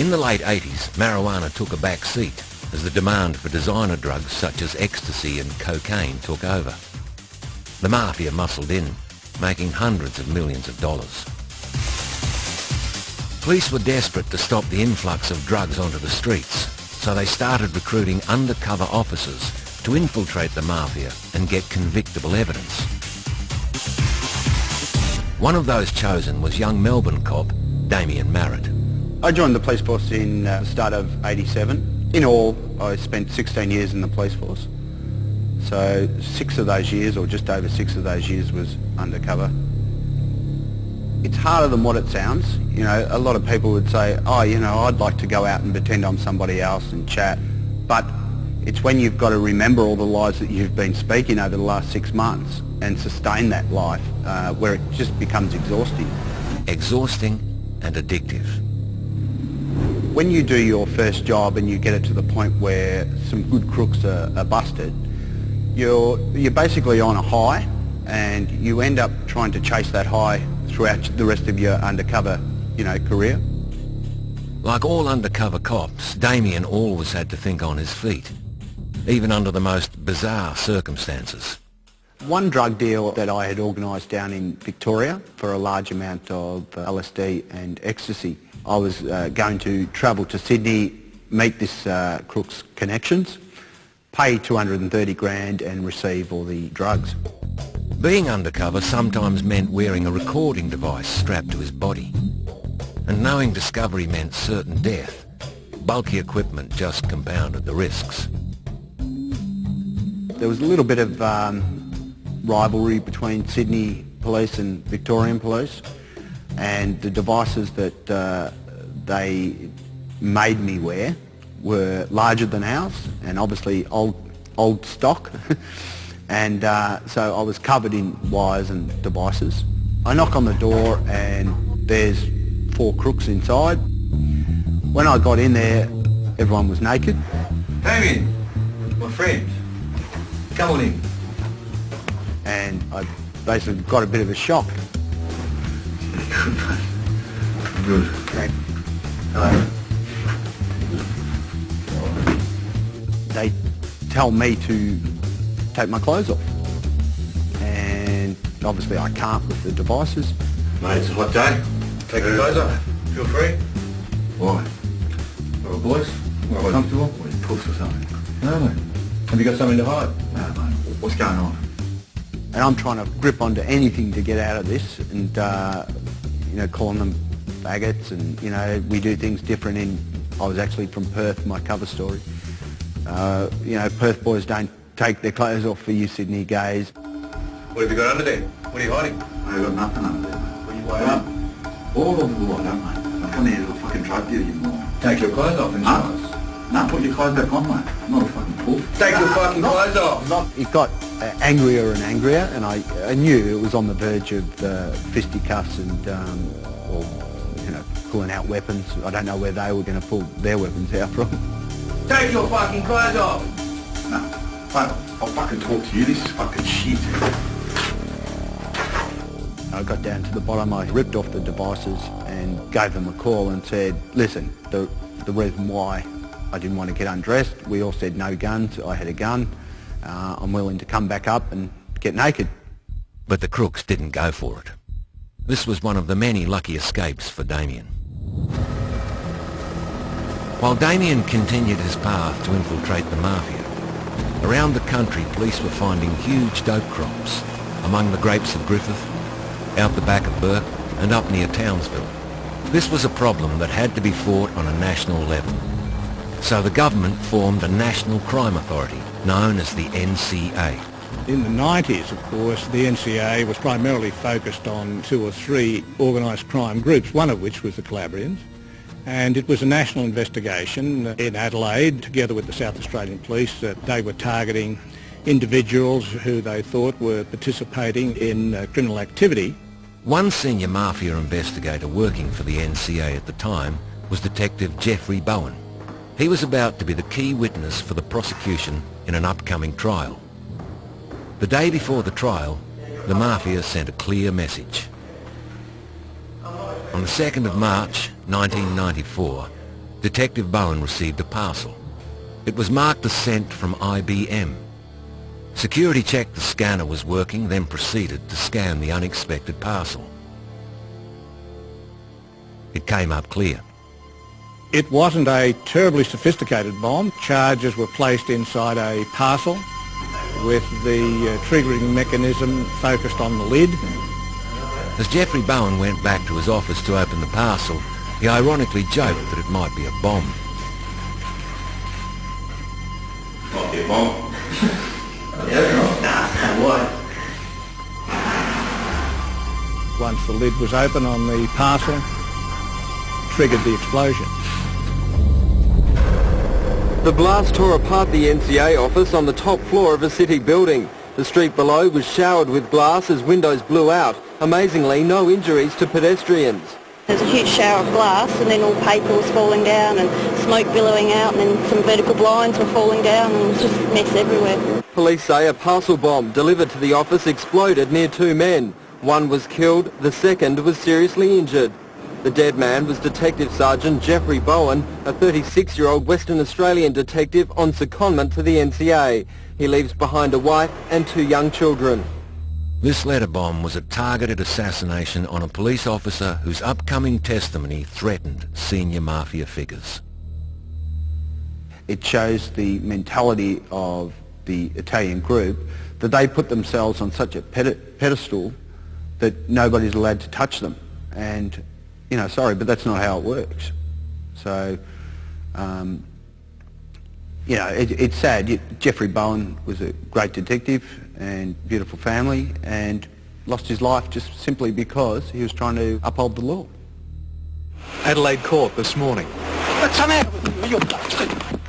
In the late 80s, marijuana took a back seat as the demand for designer drugs such as ecstasy and cocaine took over. The Mafia muscled in, making hundreds of millions of dollars. Police were desperate to stop the influx of drugs onto the streets, so they started recruiting undercover officers to infiltrate the Mafia and get convictable evidence. One of those chosen was young Melbourne cop Damien Marrett. I joined the police force in the start of '87. In all, I spent 16 years in the police force. So 6 of those years, or just over 6 of those years, was undercover. It's harder than what it sounds. You know, a lot of people would say, oh, you know, I'd like to go out and pretend I'm somebody else and chat. But it's when you've got to remember all the lies that you've been speaking over the last 6 months and sustain that life, where it just becomes exhausting. Exhausting and addictive. When you do your first job and you get it to the point where some good crooks are busted, you're basically on a high, and you end up trying to chase that high throughout the rest of your undercover, career. Like all undercover cops, Damien always had to think on his feet, even under the most bizarre circumstances. One drug deal that I had organised down in Victoria for a large amount of LSD and ecstasy. I was going to travel to Sydney, meet this crook's connections, pay 230 grand and receive all the drugs. Being undercover sometimes meant wearing a recording device strapped to his body. And knowing discovery meant certain death, bulky equipment just compounded the risks. There was a little bit of rivalry between Sydney police and Victorian police, and the devices that they made me wear were larger than ours and obviously old stock. And so I was covered in wires and devices. I knock on the door and there's 4 crooks inside. When I got in there, everyone was naked. Damien, my friend, come on in. And I basically got a bit of a shock. Good. Okay. Hello. They tell me to take my clothes off. And obviously I can't with the devices. Mate, it's a hot day. Take your clothes off. Feel free. Why? All right, boys? Well, comfortable? Or you puffs or something? No, mate. Have you got something to hide? No, mate. What's going on? And I'm trying to grip onto anything to get out of this, and calling them faggots, and we do things different I was actually from Perth, my cover story. Perth boys don't take their clothes off for you Sydney gays. What have you got under there? What are you hiding? I've got nothing under there, mate. What are you hiding? All of them were up, mate. I come here to a fucking drug deal, you moron. Take your clothes off and show us. No, put your clothes back on, mate. I'm not a fucking fool. Take your fucking clothes off! It got angrier and angrier, and I knew it was on the verge of fisticuffs and, pulling out weapons. I don't know where they were going to pull their weapons out from. Take your fucking clothes off! No, I'll fucking talk to you. This is fucking shit. I got down to the bottom. I ripped off the devices and gave them a call and said, listen, the reason why I didn't want to get undressed, we all said no guns. I had a gun. I'm willing to come back up and get naked. But the crooks didn't go for it. This was one of the many lucky escapes for Damien. While Damien continued his path to infiltrate the Mafia, around the country police were finding huge dope crops among the grapes of Griffith, out the back of Burke and up near Townsville. This was a problem that had to be fought on a national level. So the government formed a National Crime Authority known as the NCA. In the 90s, of course, the NCA was primarily focused on 2 or 3 organised crime groups, one of which was the Calabrians. And it was a national investigation in Adelaide, together with the South Australian Police, that they were targeting individuals who they thought were participating in criminal activity. One senior Mafia investigator working for the NCA at the time was Detective Jeffrey Bowen. He was about to be the key witness for the prosecution in an upcoming trial. The day before the trial, the Mafia sent a clear message. On the 2nd of March 1994, Detective Bowen received a parcel. It was marked as sent from IBM. Security checked the scanner was working, then proceeded to scan the unexpected parcel. It came up clear. It wasn't a terribly sophisticated bomb. Charges were placed inside a parcel with the triggering mechanism focused on the lid. As Jeffrey Bowen went back to his office to open the parcel, he ironically joked that it might be a bomb. Might be a bomb. Yeah, right. Nah, why? Once the lid was open on the parcel, triggered the explosion. The blast tore apart the NCA office on the top floor of a city building. The street below was showered with glass as windows blew out. Amazingly, no injuries to pedestrians. There's a huge shower of glass and then all paper was falling down and smoke billowing out, and then some vertical blinds were falling down, and it was just a mess everywhere. Police say a parcel bomb delivered to the office exploded near two men. One was killed, the second was seriously injured. The dead man was Detective Sergeant Jeffrey Bowen, a 36-year-old Western Australian detective on secondment to the NCA. He leaves behind a wife and two young children. This letter bomb was a targeted assassination on a police officer whose upcoming testimony threatened senior mafia figures. It shows the mentality of the Italian group that they put themselves on such a pedestal that nobody's allowed to touch them. And, you know, sorry, but that's not how it works. So, you know, it's sad. Jeffrey Bowen was a great detective and beautiful family, and lost his life just simply because he was trying to uphold the law. Adelaide Court this morning.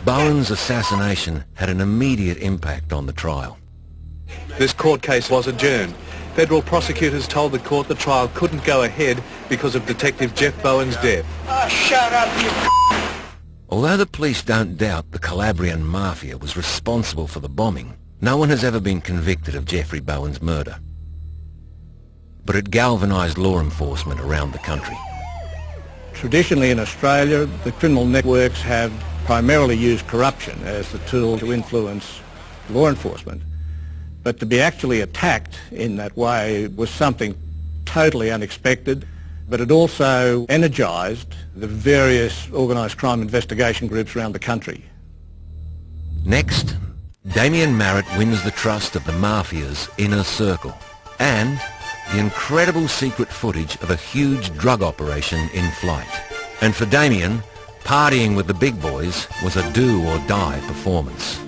Bowen's assassination had an immediate impact on the trial. This court case was adjourned. Federal prosecutors told the court the trial couldn't go ahead because of Detective Jeff Bowen's death. Oh, shut up, you Although the police don't doubt the Calabrian Mafia was responsible for the bombing, no one has ever been convicted of Jeffrey Bowen's murder. But it galvanised law enforcement around the country. Traditionally in Australia, the criminal networks have primarily used corruption as the tool to influence law enforcement. But to be actually attacked in that way was something totally unexpected, but it also energised the various organised crime investigation groups around the country. Next, Damien Marrett wins the trust of the Mafia's inner circle, and the incredible secret footage of a huge drug operation in flight. And for Damien, partying with the big boys was a do-or-die performance.